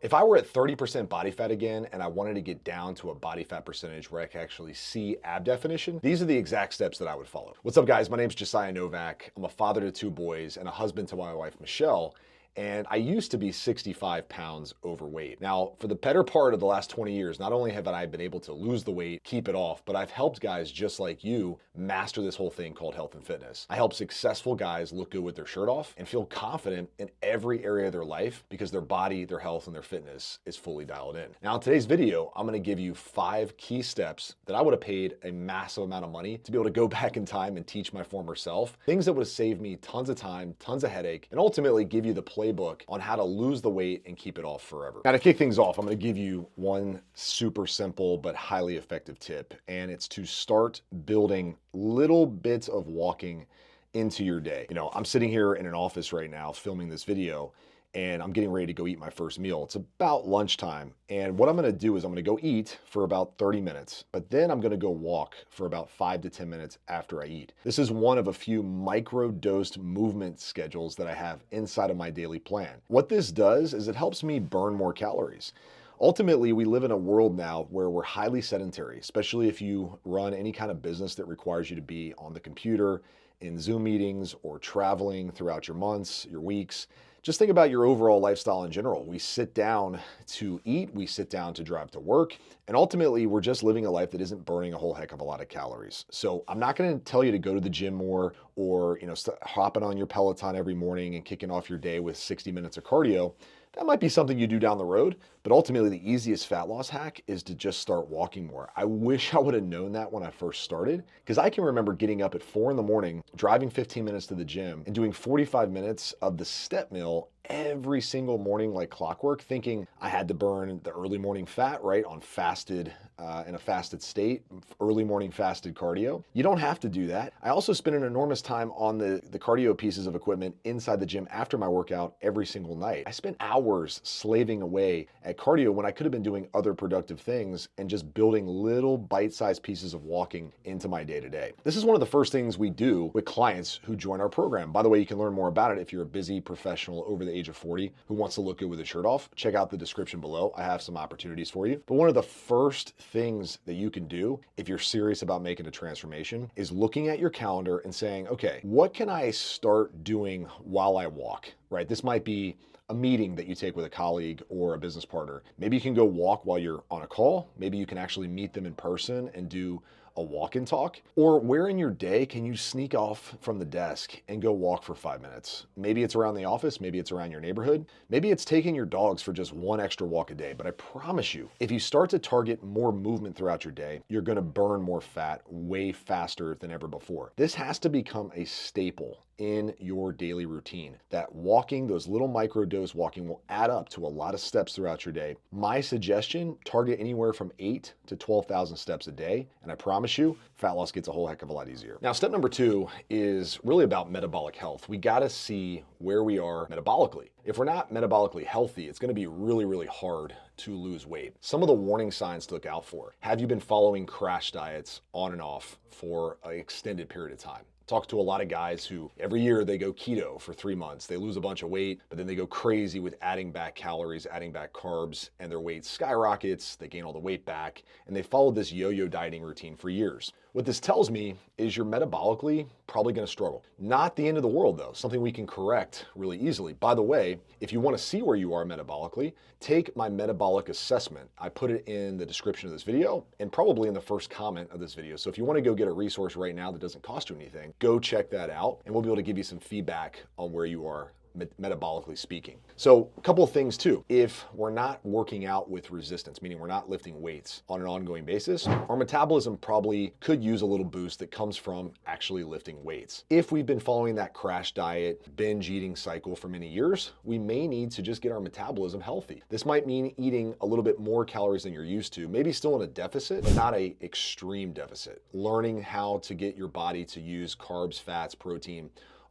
If I were at 30% body fat again and I wanted to get down to a body fat percentage where I could actually see ab definition, these are the exact steps that I would follow. What's up, guys? My name's Josiah Novak. I'm a father to 2 boys and a husband to my wife, Michelle. And I used to be 65 pounds overweight. Now, for the better part of the last 20 years, not only have I been able to lose the weight, keep it off, but I've helped guys just like you master this whole thing called health and fitness. I help successful guys look good with their shirt off and feel confident in every area of their life because their body, their health, and their fitness is fully dialed in. Now, in today's video, I'm gonna give you 5 key steps that I would have paid a massive amount of money to be able to go back in time and teach my former self, things that would have saved me tons of time, tons of headache, and ultimately give you the playbook on how to lose the weight and keep it off forever. Now, to kick things off, I'm going to give you one super simple but highly effective tip, and it's to start building little bits of walking into your day. You know, I'm sitting here in an office right now filming this video, and I'm getting ready to go eat my first meal. It's about lunchtime. And what I'm gonna do is I'm gonna go eat for about 30 minutes, but then I'm gonna go walk for about 5 to 10 minutes after I eat. This is one of a few micro-dosed movement schedules that I have inside of my daily plan. What this does is it helps me burn more calories. Ultimately, we live in a world now where we're highly sedentary, especially if you run any kind of business that requires you to be on the computer, in Zoom meetings, or traveling throughout your months, your weeks. Just think about your overall lifestyle in general. We sit down to eat, we sit down to drive to work, and ultimately we're just living a life that isn't burning a whole heck of a lot of calories. So I'm not gonna tell you to go to the gym more or hopping on your Peloton every morning and kicking off your day with 60 minutes of cardio. That might be something you do down the road, but ultimately the easiest fat loss hack is to just start walking more. I wish I would have known that when I first started, because I can remember getting up at 4 in the morning, driving 15 minutes to the gym, and doing 45 minutes of the step mill every single morning like clockwork, thinking I had to burn the early morning fat, right, on fasted, in a fasted state, early morning fasted cardio. You don't have to do that. I also spend an enormous time on the cardio pieces of equipment inside the gym after my workout every single night. I spent hours slaving away at cardio when I could have been doing other productive things and just building little bite-sized pieces of walking into my day-to-day. This is one of the first things we do with clients who join our program. By the way, you can learn more about it if you're a busy professional over the age of 40 who wants to look good with his shirt off. Check out the description below. I have some opportunities for you. But one of the first things that you can do if you're serious about making a transformation is looking at your calendar and saying, okay, what can I start doing while I walk, right? This might be a meeting that you take with a colleague or a business partner. Maybe you can go walk while you're on a call. Maybe you can actually meet them in person and do a walk and talk. Or where in your day can you sneak off from the desk and go walk for 5 minutes? Maybe it's around the office, maybe it's around your neighborhood, maybe it's taking your dogs for just 1 extra walk a day. But I promise you, if you start to target more movement throughout your day, you're gonna burn more fat way faster than ever before. This has to become a staple in your daily routine. That walking, those little micro dose walking, will add up to a lot of steps throughout your day. My suggestion, target anywhere from 8 to 12,000 steps a day, and I promise you, fat loss gets a whole heck of a lot easier. Now, step number 2 is really about metabolic health. We gotta see where we are metabolically. If we're not metabolically healthy, it's gonna be really, really hard to lose weight. Some of the warning signs to look out for. Have you been following crash diets on and off for an extended period of time? Talk to a lot of guys who every year they go keto for 3 months. They lose a bunch of weight, but then they go crazy with adding back calories, adding back carbs, and their weight skyrockets. They gain all the weight back, and they followed this yo-yo dieting routine for years. What this tells me is you're metabolically probably gonna struggle. Not the end of the world though, something we can correct really easily. By the way, if you wanna see where you are metabolically, take my metabolic assessment. I put it in the description of this video and probably in the first comment of this video. So if you wanna go get a resource right now that doesn't cost you anything, go check that out and we'll be able to give you some feedback on where you are metabolically speaking. So a couple of things too. If we're not working out with resistance, meaning we're not lifting weights on an ongoing basis, our metabolism probably could use a little boost that comes from actually lifting weights. If we've been following that crash diet, binge eating cycle for many years, we may need to just get our metabolism healthy. This might mean eating a little bit more calories than you're used to, maybe still in a deficit, but not an extreme deficit. Learning how to get your body to use carbs, fats, protein,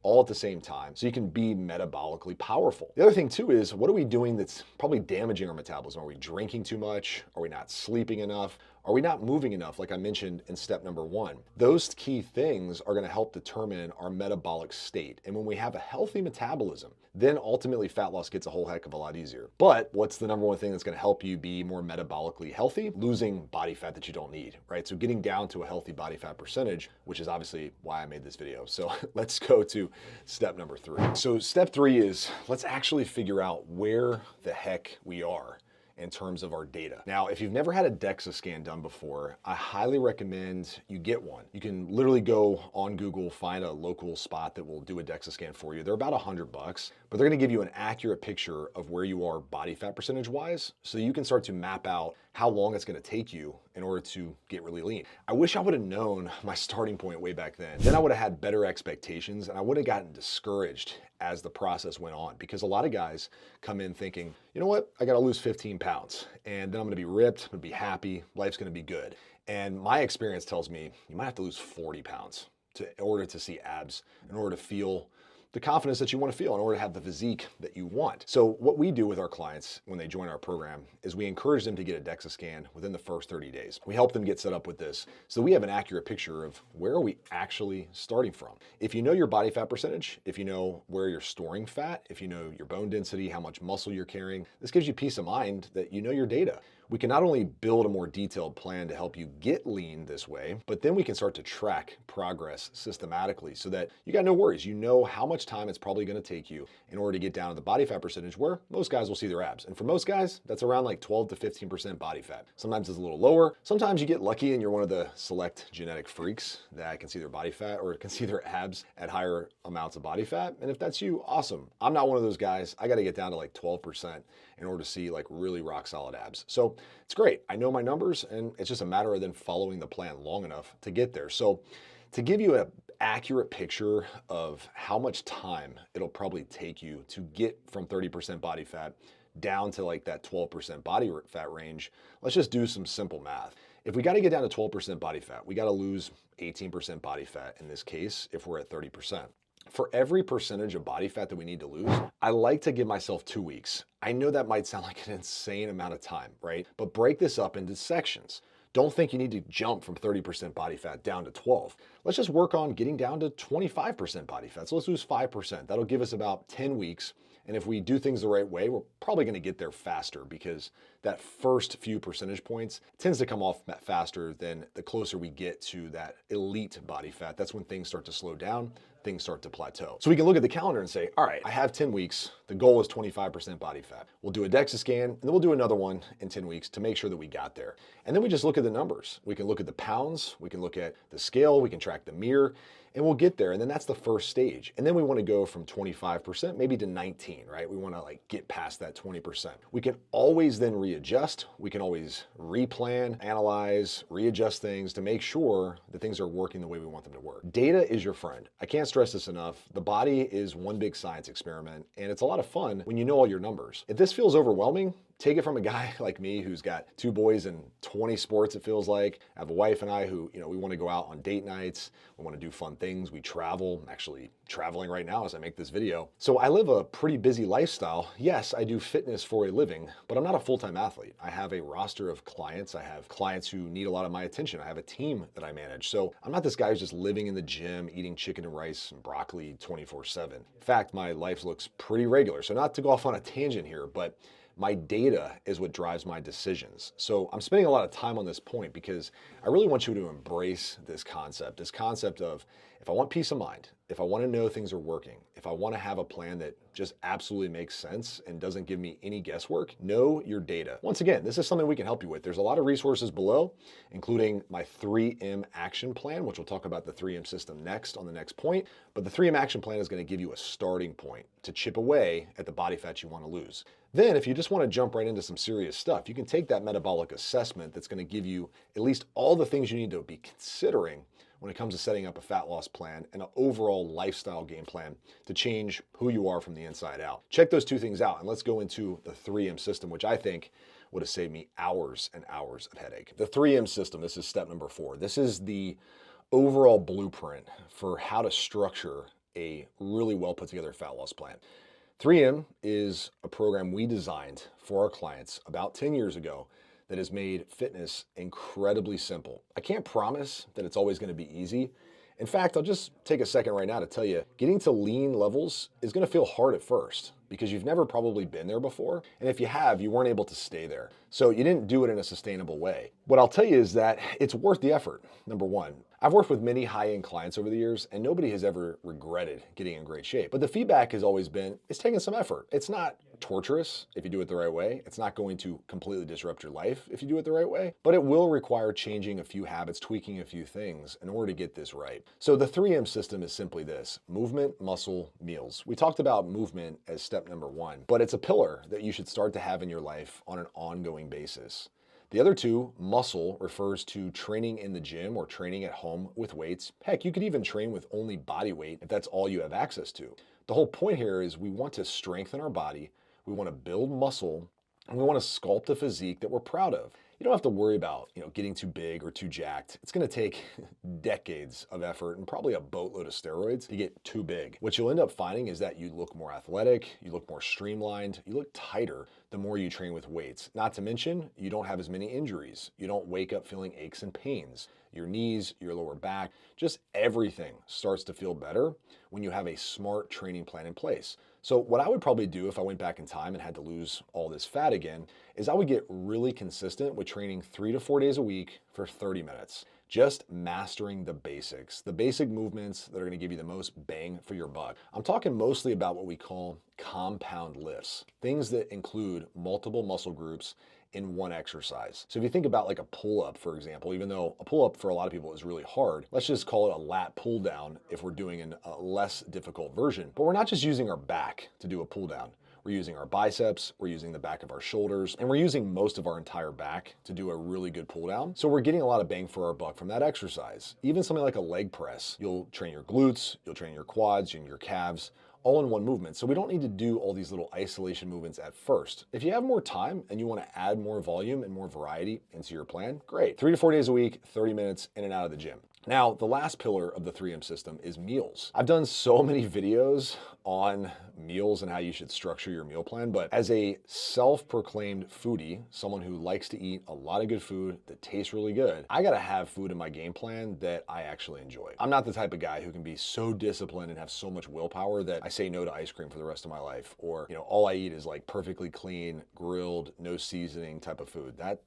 all at the same time so you can be metabolically powerful. The other thing too is, what are we doing that's probably damaging our metabolism? Are we drinking too much? Are we not sleeping enough? Are we not moving enough, like I mentioned in step number 1? Those key things are going to help determine our metabolic state. And when we have a healthy metabolism, then ultimately fat loss gets a whole heck of a lot easier. But what's the number one thing that's going to help you be more metabolically healthy? Losing body fat that you don't need, right? So getting down to a healthy body fat percentage, which is obviously why I made this video. So let's go to step number 3. So step 3 is let's actually figure out where the heck we are in terms of our data. Now, if you've never had a DEXA scan done before, I highly recommend you get one. You can literally go on Google, find a local spot that will do a DEXA scan for you. They're about $100, but they're gonna give you an accurate picture of where you are body fat percentage wise, so you can start to map out how long it's gonna take you in order to get really lean. I wish I would have known my starting point way back then. Then I would have had better expectations and I would have gotten discouraged as the process went on, because a lot of guys come in thinking, you know what, I gotta lose 15 pounds and then I'm gonna be ripped, I'm gonna be happy, life's gonna be good. And my experience tells me you might have to lose 40 pounds in order to see abs, in order to feel the confidence that you want to feel, in order to have the physique that you want. So what we do with our clients when they join our program is we encourage them to get a DEXA scan within the first 30 days. We help them get set up with this so we have an accurate picture of where are we actually starting from. If you know your body fat percentage, if you know where you're storing fat, if you know your bone density, how much muscle you're carrying, this gives you peace of mind that you know your data. We can not only build a more detailed plan to help you get lean this way, but then we can start to track progress systematically so that you got no worries. You know how much time it's probably going to take you in order to get down to the body fat percentage where most guys will see their abs. And for most guys, that's around like 12 to 15% body fat. Sometimes it's a little lower. Sometimes you get lucky and you're one of the select genetic freaks that can see their body fat or can see their abs at higher amounts of body fat. And if that's you, awesome. I'm not one of those guys. I got to get down to like 12% in order to see like really rock solid abs. So it's great. I know my numbers and it's just a matter of then following the plan long enough to get there. So to give you an accurate picture of how much time it'll probably take you to get from 30% body fat down to like that 12% body fat range, let's just do some simple math. If we got to get down to 12% body fat, we got to lose 18% body fat in this case if we're at 30%. For every percentage of body fat that we need to lose, I like to give myself 2 weeks. I know that might sound like an insane amount of time, right? But break this up into sections. Don't think you need to jump from 30% body fat down to 12. Let's just work on getting down to 25% body fat. So let's lose 5%. That'll give us about 10 weeks. And if we do things the right way, we're probably going to get there faster because that first few percentage points tends to come off faster than the closer we get to that elite body fat. That's when things start to slow down, things start to plateau. So we can look at the calendar and say, all right, I have 10 weeks. The goal is 25% body fat. We'll do a DEXA scan and then we'll do another one in 10 weeks to make sure that we got there. And then we just look at the numbers. We can look at the pounds, we can look at the scale, we can track the mirror, and we'll get there. And then that's the first stage. And then we want to go from 25% maybe to 19, right? We want to like get past that 20%. We can always then readjust. We can always replan, analyze, readjust things to make sure that things are working the way we want them to work. Data is your friend. I can't stress this enough. The body is one big science experiment, and it's a lot of fun when you know all your numbers. If this feels overwhelming, take it from a guy like me who's got 2 boys and 20 sports, it feels like. I have a wife and I who, we want to go out on date nights. We want to do fun things. We travel. I'm actually traveling right now as I make this video. So I live a pretty busy lifestyle. Yes, I do fitness for a living, but I'm not a full-time athlete. I have a roster of clients. I have clients who need a lot of my attention. I have a team that I manage. So I'm not this guy who's just living in the gym, eating chicken and rice and broccoli 24/7. In fact, my life looks pretty regular. So not to go off on a tangent here, but my data is what drives my decisions. So I'm spending a lot of time on this point because I really want you to embrace this concept of if I want peace of mind, if I want to know things are working, if I want to have a plan that just absolutely makes sense and doesn't give me any guesswork, know your data. Once again, this is something we can help you with. There's a lot of resources below, including my 3M action plan, which we'll talk about the 3M system next on the next point. But the 3M action plan is going to give you a starting point to chip away at the body fat you want to lose. Then if you just want to jump right into some serious stuff, you can take that metabolic assessment that's going to give you at least all the things you need to be considering when it comes to setting up a fat loss plan and an overall lifestyle game plan to change who you are from the inside out. Check those 2 things out and let's go into the 3M system, which I think would have saved me hours and hours of headache. The 3M system, this is step number 4. This is the overall blueprint for how to structure a really well put together fat loss plan. 3M is a program we designed for our clients about 10 years ago that has made fitness incredibly simple. I can't promise that it's always going to be easy. In fact, I'll just take a second right now to tell you, getting to lean levels is going to feel hard at first because you've never probably been there before. And if you have, you weren't able to stay there. So you didn't do it in a sustainable way. What I'll tell you is that it's worth the effort, number one. I've worked with many high-end clients over the years, and nobody has ever regretted getting in great shape. But the feedback has always been, it's taking some effort. It's not torturous if you do it the right way. It's not going to completely disrupt your life if you do it the right way, but it will require changing a few habits, tweaking a few things in order to get this right. So the 3M system is simply this: movement, muscle, meals. We talked about movement as step number one, but it's a pillar that you should start to have in your life on an ongoing basis. The other two, muscle, refers to training in the gym or training at home with weights. Heck, you could even train with only body weight if that's all you have access to. The whole point here is we want to strengthen our body, we want to build muscle, and we want to sculpt a physique that we're proud of. You don't have to worry about, getting too big or too jacked. It's going to take decades of effort and probably a boatload of steroids to get too big. What you'll end up finding is that you look more athletic, you look more streamlined, you look tighter the more you train with weights. Not to mention, you don't have as many injuries. You don't wake up feeling aches and pains. Your knees, your lower back, just everything starts to feel better when you have a smart training plan in place. So what I would probably do if I went back in time and had to lose all this fat again is I would get really consistent with training 3 to 4 days a week for 30 minutes. Just mastering the basics, the basic movements that are going to give you the most bang for your buck. I'm talking mostly about what we call compound lifts, things that include multiple muscle groups in one exercise. So if you think about like a pull-up, for example, even though a pull-up for a lot of people is really hard, let's just call it a lat pull-down if we're doing a less difficult version. But we're not just using our back to do a pull-down. We're using our biceps, we're using the back of our shoulders, and we're using most of our entire back to do a really good pull down. So we're getting a lot of bang for our buck from that exercise. Even something like a leg press, you'll train your glutes, you'll train your quads and your calves, all in one movement. So we don't need to do all these little isolation movements at first. If you have more time and you want to add more volume and more variety into your plan, great. 3 to 4 days a week, 30 minutes in and out of the gym. Now, the last pillar of the 3M system is meals. I've done so many videos on meals and how you should structure your meal plan, but as a self-proclaimed foodie, someone who likes to eat a lot of good food that tastes really good, I gotta have food in my game plan that I actually enjoy. I'm not the type of guy who can be so disciplined and have so much willpower that I say no to ice cream for the rest of my life, or all I eat is like perfectly clean, grilled, no seasoning type of food. That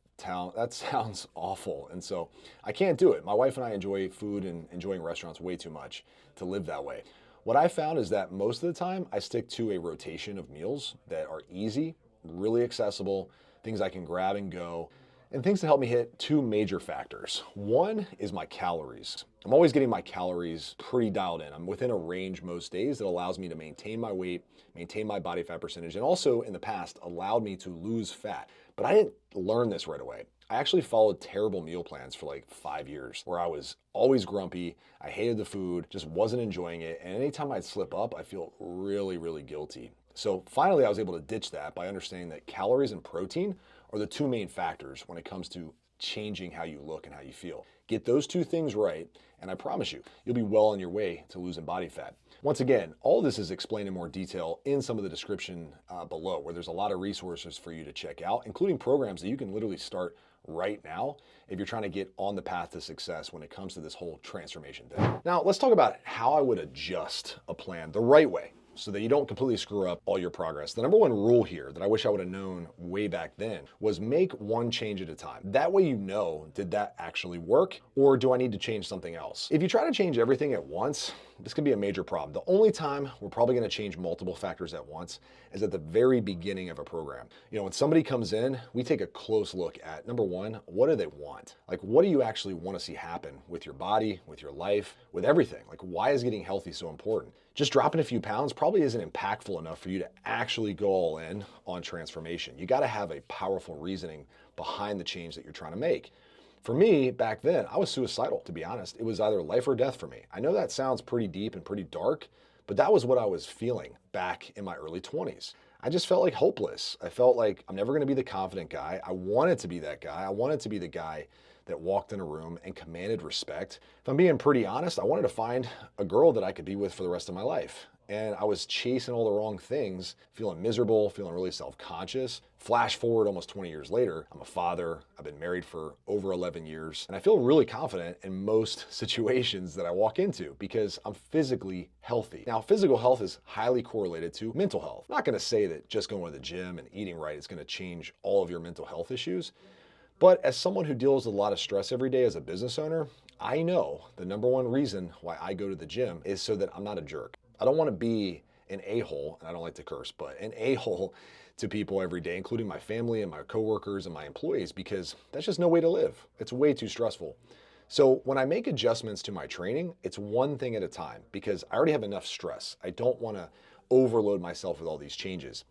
sounds awful. And so I can't do it. My wife and I enjoy food and enjoying restaurants way too much to live that way. What I found is that most of the time I stick to a rotation of meals that are easy, really accessible, things I can grab and go, and things that help me hit two major factors. One is my calories. I'm always getting my calories pretty dialed in. I'm within a range most days that allows me to maintain my weight, maintain my body fat percentage, and also in the past allowed me to lose fat. But I didn't learn this right away. I actually followed terrible meal plans for like 5 years where I was always grumpy. I hated the food, just wasn't enjoying it. And anytime I'd slip up, I feel really, really guilty. So finally, I was able to ditch that by understanding that calories and protein are the two main factors when it comes to changing how you look and how you feel. Get those two things right, and I promise you, you'll be well on your way to losing body fat. Once again, all this is explained in more detail in some of the description below, where there's a lot of resources for you to check out, including programs that you can literally start right now if you're trying to get on the path to success when it comes to this whole transformation thing. Now, let's talk about how I would adjust a plan the right way so that you don't completely screw up all your progress. The number one rule here that I wish I would have known way back then was make one change at a time. That way did that actually work, or do I need to change something else? If you try to change everything at once, this can be a major problem. The only time we're probably gonna change multiple factors at once is at the very beginning of a program. When somebody comes in, we take a close look at, number one, what do they want? Like, what do you actually wanna see happen with your body, with your life, with everything? Like, why is getting healthy so important? Just dropping a few pounds probably isn't impactful enough for you to actually go all in on transformation. You gotta have a powerful reasoning behind the change that you're trying to make. For me, back then, I was suicidal, to be honest. It was either life or death for me. I know that sounds pretty deep and pretty dark, but that was what I was feeling back in my early 20s. I just felt like hopeless. I felt like I'm never gonna be the confident guy. I wanted to be that guy. I wanted to be the guy that walked in a room and commanded respect. If I'm being pretty honest, I wanted to find a girl that I could be with for the rest of my life. and I was chasing all the wrong things, feeling miserable, feeling really self-conscious. Flash forward almost 20 years later, I'm a father, I've been married for over 11 years, and I feel really confident in most situations that I walk into because I'm physically healthy. Now, physical health is highly correlated to mental health. I'm not gonna say that just going to the gym and eating right is gonna change all of your mental health issues, but as someone who deals with a lot of stress every day as a business owner, I know the number one reason why I go to the gym is so that I'm not a jerk. I don't want to be an a-hole, and I don't like to curse, but an a-hole to people every day, including my family and my coworkers and my employees, because that's just no way to live. It's way too stressful. So when I make adjustments to my training, it's one thing at a time because I already have enough stress. I don't want to overload myself with all these changes.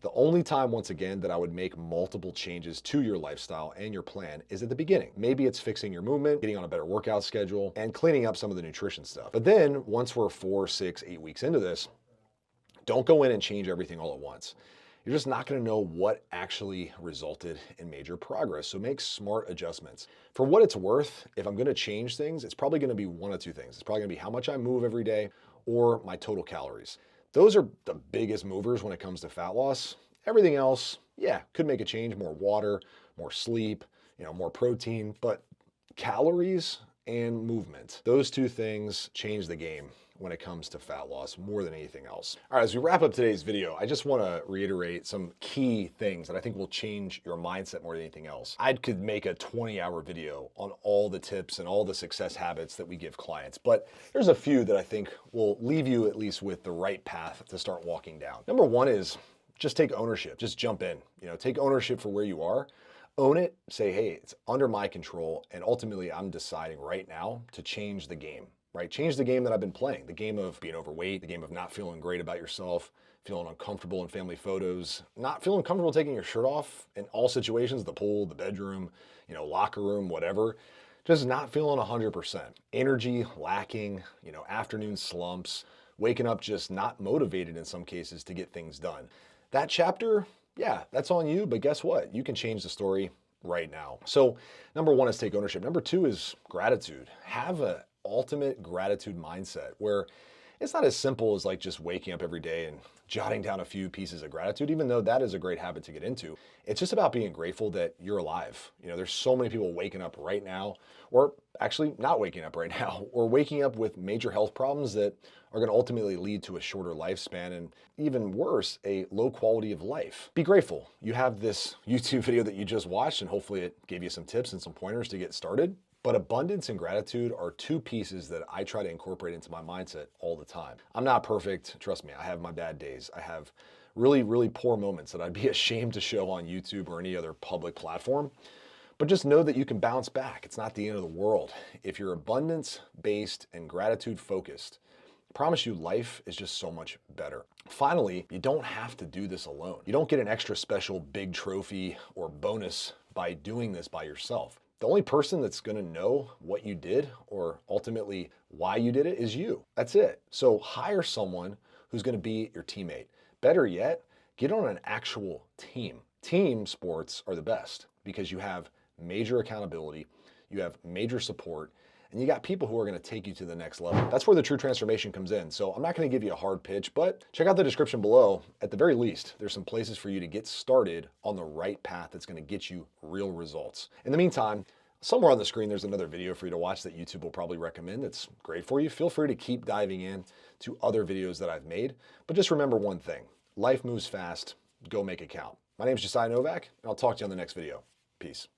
The only time, once again, that I would make multiple changes to your lifestyle and your plan is at the beginning. Maybe it's fixing your movement, getting on a better workout schedule, and cleaning up some of the nutrition stuff. But then once we're 4, 6, 8 weeks into this, don't go in and change everything all at once. You're just not gonna know what actually resulted in major progress. So make smart adjustments. For what it's worth, if I'm gonna change things, it's probably gonna be one of two things. It's probably gonna be how much I move every day or my total calories. Those are the biggest movers when it comes to fat loss. Everything else, yeah, could make a change, more water, more sleep, more protein, but calories and movement, those two things change the game when it comes to fat loss more than anything else. All right, as we wrap up today's video, I just want to reiterate some key things that I think will change your mindset more than anything else. I could make a 20-hour video on all the tips and all the success habits that we give clients, but there's a few that I think will leave you at least with the right path to start walking down. Number one is just take ownership. Just jump in. Take ownership for where you are. Own it. Say, hey, it's under my control, and ultimately I'm deciding right now to change the game. Right? Change the game that I've been playing, the game of being overweight, the game of not feeling great about yourself, feeling uncomfortable in family photos, not feeling comfortable taking your shirt off in all situations, the pool, the bedroom, locker room, whatever, just not feeling 100%. Energy lacking, afternoon slumps, waking up just not motivated in some cases to get things done. That chapter, yeah, that's on you, but guess what? You can change the story right now. So number one is take ownership. Number two is gratitude. Have a ultimate gratitude mindset where it's not as simple as like just waking up every day and jotting down a few pieces of gratitude, even though that is a great habit to get into. It's just about being grateful that you're alive. There's so many people waking up right now, or actually not waking up right now, or waking up with major health problems that are going to ultimately lead to a shorter lifespan and even worse, a low quality of life. Be grateful. You have this YouTube video that you just watched, and hopefully it gave you some tips and some pointers to get started. But abundance and gratitude are two pieces that I try to incorporate into my mindset all the time. I'm not perfect, trust me, I have my bad days. I have really, really poor moments that I'd be ashamed to show on YouTube or any other public platform. But just know that you can bounce back. It's not the end of the world. If you're abundance-based and gratitude-focused, I promise you life is just so much better. Finally, you don't have to do this alone. You don't get an extra special big trophy or bonus by doing this by yourself. The only person that's gonna know what you did or ultimately why you did it is you. That's it. So hire someone who's gonna be your teammate. Better yet, get on an actual team. Team sports are the best because you have major accountability, you have major support, and you got people who are gonna take you to the next level. That's where the true transformation comes in. So I'm not gonna give you a hard pitch, but check out the description below. At the very least, there's some places for you to get started on the right path that's gonna get you real results. In the meantime, somewhere on the screen, there's another video for you to watch that YouTube will probably recommend that's great for you. Feel free to keep diving in to other videos that I've made, but just remember one thing, life moves fast, go make it count. My name is Josiah Novak, and I'll talk to you on the next video. Peace.